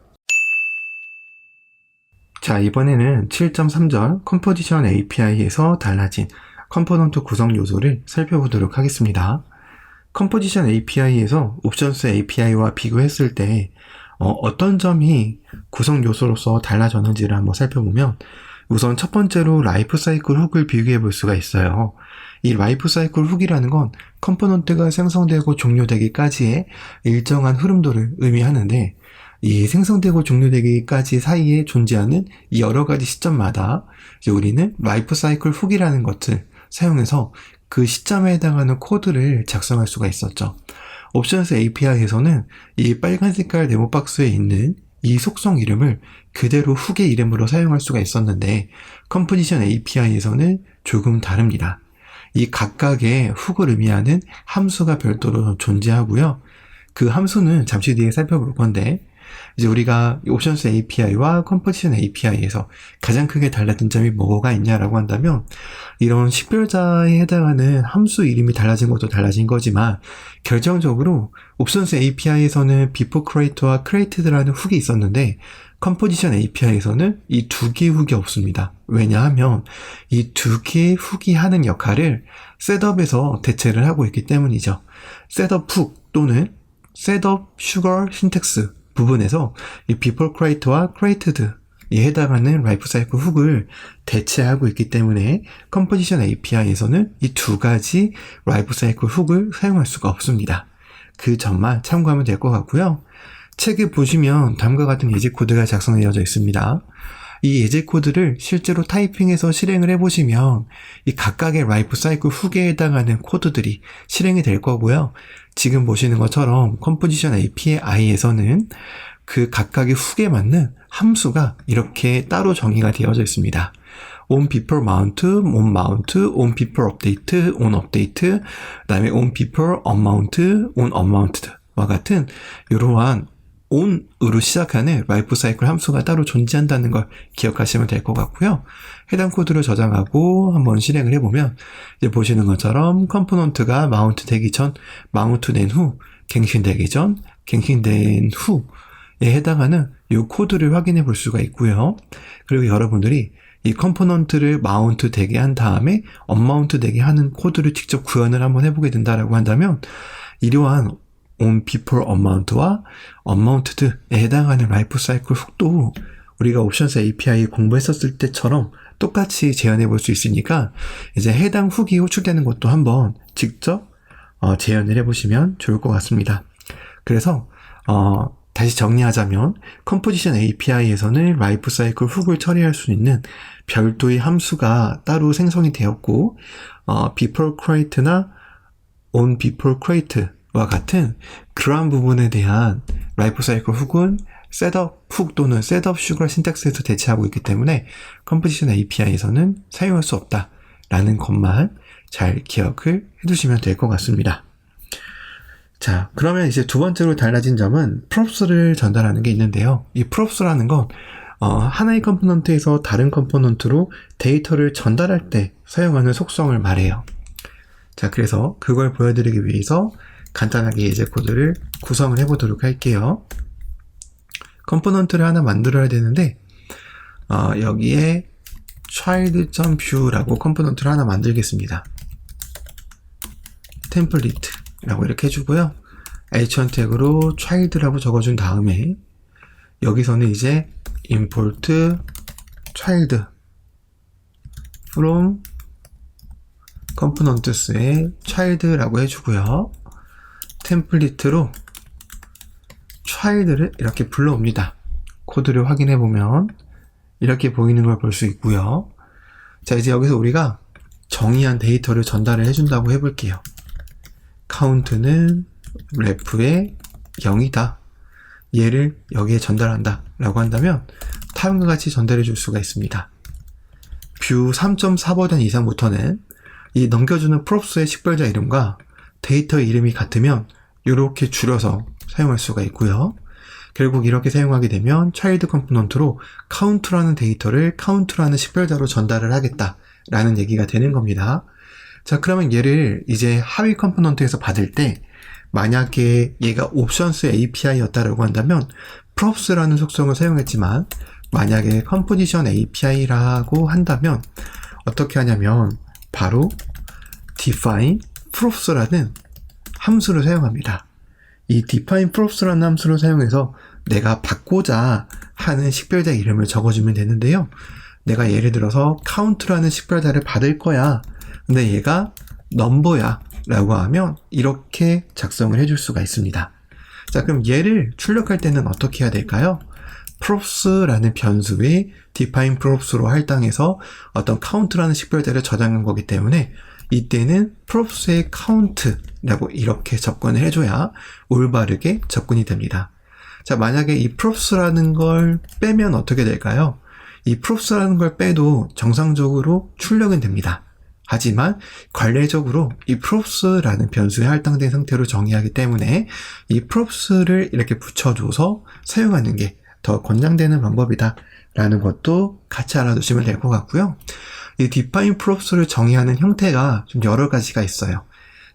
자, 이번에는 7.3절 컴포지션 API에서 달라진 컴포넌트 구성 요소를 살펴보도록 하겠습니다. 컴포지션 API에서 옵션스 API와 비교했을 때 어떤 점이 구성 요소로서 달라졌는지를 한번 살펴보면 우선 첫 번째로 라이프 사이클 훅을 비교해 볼 수가 있어요. 이 라이프 사이클 훅이라는 건 컴포넌트가 생성되고 종료되기까지의 일정한 흐름도를 의미하는데, 이 생성되고 종료되기까지 사이에 존재하는 이 여러 가지 시점마다 이제 우리는 라이프 사이클 훅이라는 것을 사용해서 그 시점에 해당하는 코드를 작성할 수가 있었죠. 옵션스 API에서는 이 빨간 색깔 네모 박스에 있는 이 속성 이름을 그대로 훅의 이름으로 사용할 수가 있었는데, 컴포지션 API에서는 조금 다릅니다. 이 각각의 훅을 의미하는 함수가 별도로 존재하고요. 그 함수는 잠시 뒤에 살펴볼 건데, 이제 우리가 옵션스 API와 컴포지션 API에서 가장 크게 달라진 점이 뭐가 있냐라고 한다면, 이런 식별자에 해당하는 함수 이름이 달라진 것도 달라진 거지만, 결정적으로 옵션스 API에서는 before create와 created라는 훅이 있었는데, 컴포지션 API에서는 이 두 개의 훅이 없습니다. 왜냐하면 이 두 개의 훅이 하는 역할을 셋업에서 대체를 하고 있기 때문이죠. 셋업 훅 또는 셋업 슈거 신텍스 부분에서 이 before create와 created에 해당하는 라이프 사이클 훅을 대체하고 있기 때문에 컴포지션 API에서는 이 두 가지 라이프 사이클 훅을 사용할 수가 없습니다. 그 점만 참고하면 될 것 같고요. 책에 보시면 다음과 같은 예제 코드가 작성되어져 있습니다. 이 예제 코드를 실제로 타이핑해서 실행을 해보시면 이 각각의 라이프 사이클 훅에 해당하는 코드들이 실행이 될 거고요. 지금 보시는 것처럼 컴포지션 API에서는 그 각각의 훅에 맞는 함수가 이렇게 따로 정의가 되어져 있습니다. on people mount, on mount, on people update, on update, 그다음에 on people unmount, on unmounted와 같은 이러한 on으로 시작하는 라이프 사이클 함수가 따로 존재한다는 걸 기억하시면 될 것 같고요. 해당 코드를 저장하고 한번 실행을 해보면 이제 보시는 것처럼 컴포넌트가 마운트 되기 전, 마운트 된 후, 갱신되기 전, 갱신된 후에 해당하는 이 코드를 확인해 볼 수가 있고요. 그리고 여러분들이 이 컴포넌트를 마운트 되게 한 다음에 언마운트 되게 하는 코드를 직접 구현을 한번 해보게 된다라고 한다면 이러한 on people unmount와 unmounted에 해당하는 라이프 사이클 훅도 우리가 옵션스 API 공부했었을 때처럼 똑같이 재현해 볼 수 있으니까 이제 해당 훅이 호출되는 것도 한번 직접 재현을 해보시면 좋을 것 같습니다. 그래서 다시 정리하자면 컴포지션 API에서는 라이프 사이클 훅을 처리할 수 있는 별도의 함수가 따로 생성이 되었고 before create나 on before create와 같은 그러한 부분에 대한 라이프 사이클 훅은 셋업 훅 또는 셋업 슈거 신텍스에서 대체하고 있기 때문에 컴포지션 API에서는 사용할 수 없다라는 것만 잘 기억을 해두시면 될 것 같습니다. 자, 그러면 이제 두 번째로 달라진 점은 props를 전달하는 게 있는데요. 이 props라는 건 하나의 컴포넌트에서 다른 컴포넌트로 데이터를 전달할 때 사용하는 속성을 말해요. 자, 그래서 그걸 보여드리기 위해서 간단하게 예제 코드를 구성을 해보도록 할게요. 컴포넌트를 하나 만들어야 되는데 여기에 child.view라고 컴포넌트를 하나 만들겠습니다. 템플릿라고 이렇게 해주고요. h1 태그로 child라고 적어준 다음에 여기서는 이제 import child from components에 child라고 해주고요. 템플릿으로 child를 이렇게 불러옵니다. 코드를 확인해보면 이렇게 보이는 걸 볼 수 있고요. 자, 이제 여기서 우리가 정의한 데이터를 전달을 해준다고 해볼게요. count는 ref에 0이다. 얘를 여기에 전달한다 라고 한다면 다음과 같이 전달해 줄 수가 있습니다. view 3.4 버전 이상부터는 이 넘겨주는 props의 식별자 이름과 데이터 이름이 같으면 이렇게 줄여서 사용할 수가 있고요. 결국 이렇게 사용하게 되면 child 컴포넌트로 count라는 데이터를 count라는 식별자로 전달을 하겠다라는 얘기가 되는 겁니다. 자, 그러면 얘를 이제 하위 컴포넌트에서 받을 때 만약에 얘가 옵션스 API였다라고 한다면 props라는 속성을 사용했지만 만약에 컴포지션 API라고 한다면 어떻게 하냐면 바로 define props라는 함수를 사용합니다. 이 define props라는 함수를 사용해서 내가 받고자 하는 식별자 이름을 적어주면 되는데요. 내가 예를 들어서 count라는 식별자를 받을 거야. 근데 얘가 넘버야 라고 하면 이렇게 작성을 해줄 수가 있습니다. 자, 그럼 얘를 출력할 때는 어떻게 해야 될까요? props라는 변수에 define props로 할당해서 어떤 count라는 식별자를 저장한 거기 때문에 이때는 props의 count라고 이렇게 접근을 해줘야 올바르게 접근이 됩니다. 자, 만약에 이 props라는 걸 빼면 어떻게 될까요? 이 props라는 걸 빼도 정상적으로 출력은 됩니다. 하지만 관례적으로 이 props라는 변수에 할당된 상태로 정의하기 때문에 이 props를 이렇게 붙여줘서 사용하는 게 더 권장되는 방법이다 라는 것도 같이 알아두시면 될 것 같고요. 이 define props를 정의하는 형태가 좀 여러 가지가 있어요.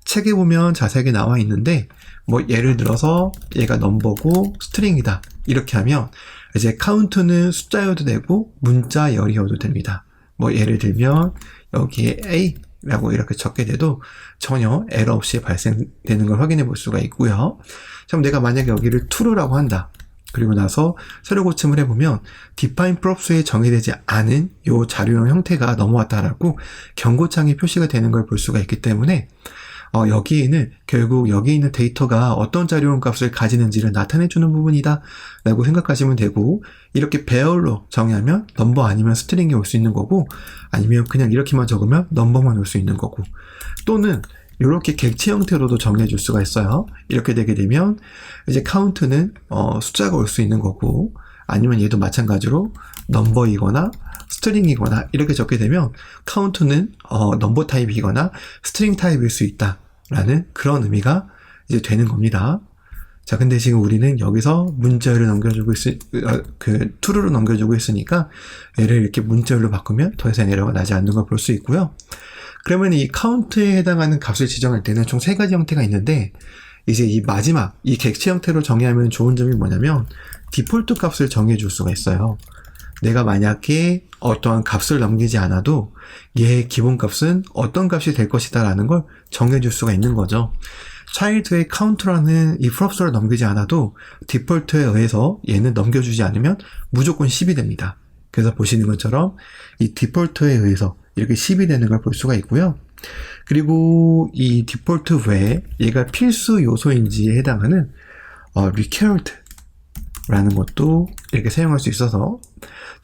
책에 보면 자세하게 나와 있는데 뭐 예를 들어서 얘가 넘버고 스트링이다 이렇게 하면 이제 count는 숫자여도 되고 문자열이어도 됩니다. 뭐 예를 들면 여기에 A라고 이렇게 적게 돼도 전혀 에러 없이 발생되는 걸 확인해 볼 수가 있고요. 그럼 내가 만약에 여기를 true라고 한다. 그리고 나서 새로 고침을 해보면 define props에 정의되지 않은 이 자료형 형태가 넘어왔다라고 경고창이 표시가 되는 걸 볼 수가 있기 때문에 여기에는 결국 여기 있는 데이터가 어떤 자료형 값을 가지는지를 나타내주는 부분이다 라고 생각하시면 되고, 이렇게 배열로 정의하면 넘버 아니면 스트링이 올 수 있는 거고, 아니면 그냥 이렇게만 적으면 넘버만 올 수 있는 거고, 또는 이렇게 객체 형태로도 정의해 줄 수가 있어요. 이렇게 되게 되면 이제 count는 숫자가 올 수 있는 거고, 아니면 얘도 마찬가지로 넘버이거나 스트링이거나 이렇게 적게 되면 count는 넘버 타입이거나 스트링 타입일 수 있다라는 그런 의미가 이제 되는 겁니다. 자, 근데 지금 우리는 여기서 문자열을 넘겨주고 true로 넘겨주고 있으니까 얘를 이렇게 문자열로 바꾸면 더 이상 에러가 나지 않는 걸 볼 수 있고요. 그러면 이 count에 해당하는 값을 지정할 때는 총 3가지 형태가 있는데, 이제 이 마지막 이 객체 형태로 정의하면 좋은 점이 뭐냐면 디폴트 값을 정해 줄 수가 있어요. 내가 만약에 어떠한 값을 넘기지 않아도 얘의 기본 값은 어떤 값이 될 것이다 라는 걸 정해 줄 수가 있는 거죠. child의 count라는 이 props를 넘기지 않아도 디폴트에 의해서 얘는 넘겨주지 않으면 무조건 10이 됩니다. 그래서 보시는 것처럼 이 디폴트에 의해서 이렇게 10이 되는 걸 볼 수가 있고요. 그리고 이 디폴트 외에 얘가 필수 요소인지에 해당하는 required 라는 것도 이렇게 사용할 수 있어서,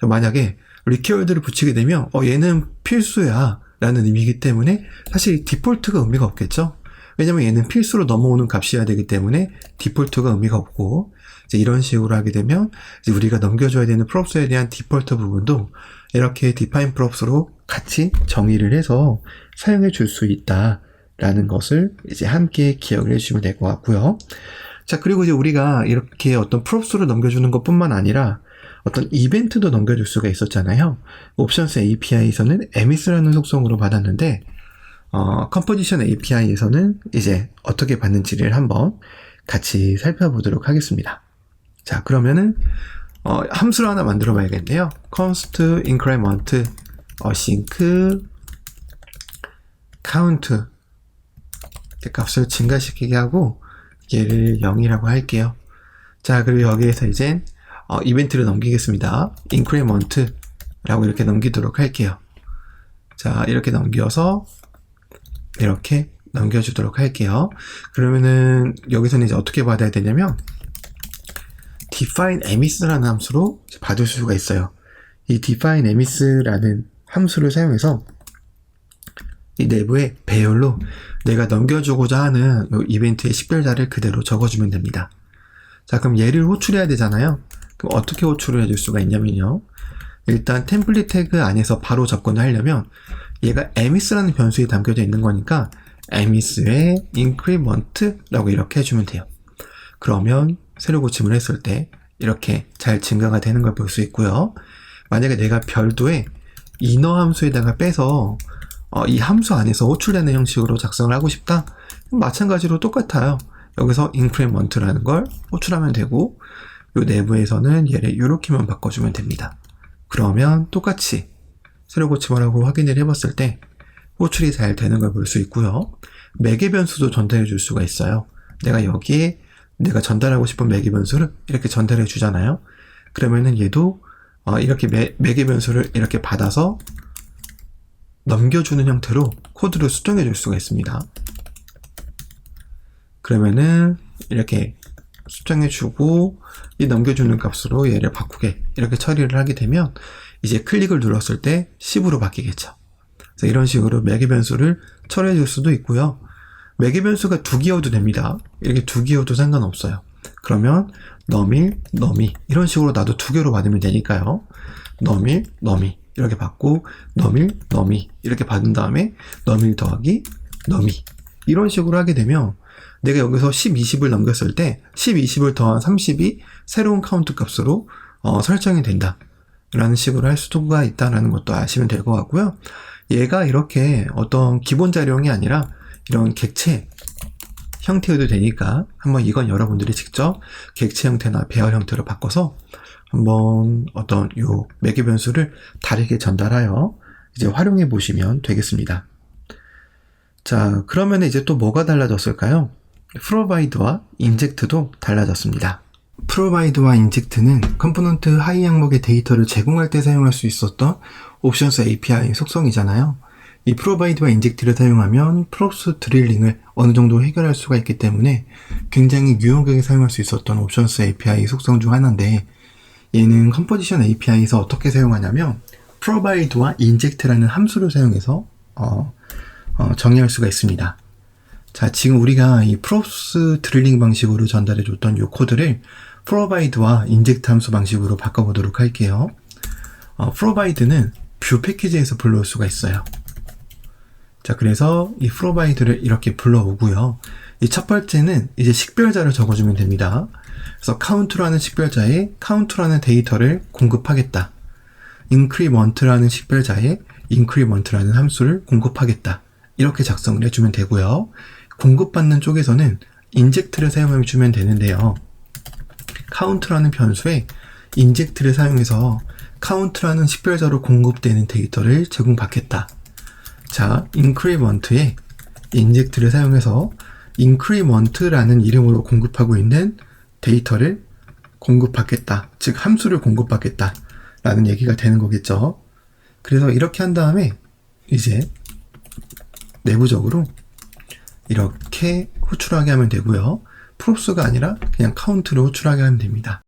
만약에 required를 붙이게 되면 얘는 필수야 라는 의미이기 때문에 사실 디폴트가 의미가 없겠죠. 왜냐면 얘는 필수로 넘어오는 값이어야 되기 때문에 디폴트가 의미가 없고, 이제 이런 식으로 하게 되면 이제 우리가 넘겨줘야 되는 props에 대한 디폴트 부분도 이렇게 define props로 같이 정의를 해서 사용해 줄 수 있다라는 것을 이제 함께 기억을 해주시면 될 것 같고요. 자, 그리고 이제 우리가 이렇게 어떤 props를 넘겨주는 것 뿐만 아니라 어떤 이벤트도 넘겨줄 수가 있었잖아요. 옵션스 API에서는 emis라는 속성으로 받았는데, 컴포지션 API에서는 이제 어떻게 받는지를 한번 같이 살펴보도록 하겠습니다. 자, 그러면은 함수를 하나 만들어 봐야겠네요. const increment async count 값을 증가시키게 하고 얘를 0이라고 할게요. 자, 그리고 여기에서 이제 이벤트를 넘기겠습니다. increment 라고 이렇게 넘기도록 할게요. 자, 이렇게 넘겨서 이렇게 넘겨주도록 할게요. 그러면은 여기서는 이제 어떻게 받아야 되냐면 define emis라는 함수로 받을 수가 있어요. 이 define emis라는 함수를 사용해서 이 내부에 배열로 내가 넘겨주고자 하는 이 이벤트의 식별자를 그대로 적어주면 됩니다. 자, 그럼 얘를 호출해야 되잖아요. 그럼 어떻게 호출을 해줄 수가 있냐면요. 일단 템플릿 태그 안에서 바로 접근을 하려면 얘가 emis라는 변수에 담겨져 있는 거니까 emis의 increment라고 이렇게 해주면 돼요. 그러면 새로 고침을 했을 때 이렇게 잘 증가가 되는 걸 볼 수 있고요. 만약에 내가 별도의 inner 함수에다가 빼서 이 함수 안에서 호출되는 형식으로 작성을 하고 싶다? 마찬가지로 똑같아요. 여기서 increment라는 걸 호출하면 되고, 요 내부에서는 얘를 이렇게만 바꿔주면 됩니다. 그러면 똑같이 새로 고침을 하고 확인을 해봤을 때 호출이 잘 되는 걸 볼 수 있고요. 매개 변수도 전달해 줄 수가 있어요. 내가 여기에 내가 전달하고 싶은 매개 변수를 이렇게 전달해 주잖아요. 그러면은 얘도 이렇게 매개 변수를 이렇게 받아서 넘겨주는 형태로 코드를 수정해 줄 수가 있습니다. 그러면은 이렇게 수정해 주고 이 넘겨주는 값으로 얘를 바꾸게 이렇게 처리를 하게 되면 이제 클릭을 눌렀을 때 10으로 바뀌겠죠. 그래서 이런 식으로 매개 변수를 처리해 줄 수도 있고요. 매개 변수가 2기여도 됩니다. 이렇게 2기여도 상관없어요. 그러면 너밀, 너미 이런 식으로 나도 2개로 받으면 되니까요. 너밀, 너미 이렇게 받고 너밀, 너미 이렇게 받은 다음에 너밀 더하기 너미 이런 식으로 하게 되면 내가 여기서 10, 20을 넘겼을 때 10, 20을 더한 30이 새로운 카운트 값으로 설정이 된다 라는 식으로 할 수가 있다는 것도 아시면 될 것 같고요. 얘가 이렇게 어떤 기본 자료형이 아니라 이런 객체 형태여도 되니까 한번 이건 여러분들이 직접 객체 형태나 배열 형태로 바꿔서 한번 어떤 요 매개 변수를 다르게 전달하여 이제 활용해 보시면 되겠습니다. 자, 그러면 이제 또 뭐가 달라졌을까요? provide와 inject도 달라졌습니다. provide와 inject는 컴포넌트 하이 항목의 데이터를 제공할 때 사용할 수 있었던 옵션스 API 속성이잖아요. 이 provide와 inject를 사용하면 props 드릴링을 어느 정도 해결할 수가 있기 때문에 굉장히 유용하게 사용할 수 있었던 옵션스 API 속성 중 하나인데, 얘는 컴포지션 API에서 어떻게 사용하냐면 provide와 inject라는 함수를 사용해서 정의할 수가 있습니다. 자, 지금 우리가 이 props 드릴링 방식으로 전달해줬던 이 코드를 provide와 inject 함수 방식으로 바꿔보도록 할게요. provide는 뷰 패키지에서 불러올 수가 있어요. 자, 그래서 이 provide를 이렇게 불러오고요. 이 첫 번째는 이제 식별자를 적어주면 됩니다. 그래서 count라는 식별자에 count라는 데이터를 공급하겠다. increment라는 식별자에 increment라는 함수를 공급하겠다. 이렇게 작성을 해주면 되고요. 공급받는 쪽에서는 inject를 사용해 주면 되는데요. count라는 변수에 inject를 사용해서 count라는 식별자로 공급되는 데이터를 제공받겠다. 자, increment에 inject를 사용해서 increment라는 이름으로 공급하고 있는 데이터를 공급받겠다. 즉 함수를 공급받겠다 라는 얘기가 되는 거겠죠. 그래서 이렇게 한 다음에 이제 내부적으로 이렇게 호출하게 하면 되고요. props가 아니라 그냥 count로 호출하게 하면 됩니다.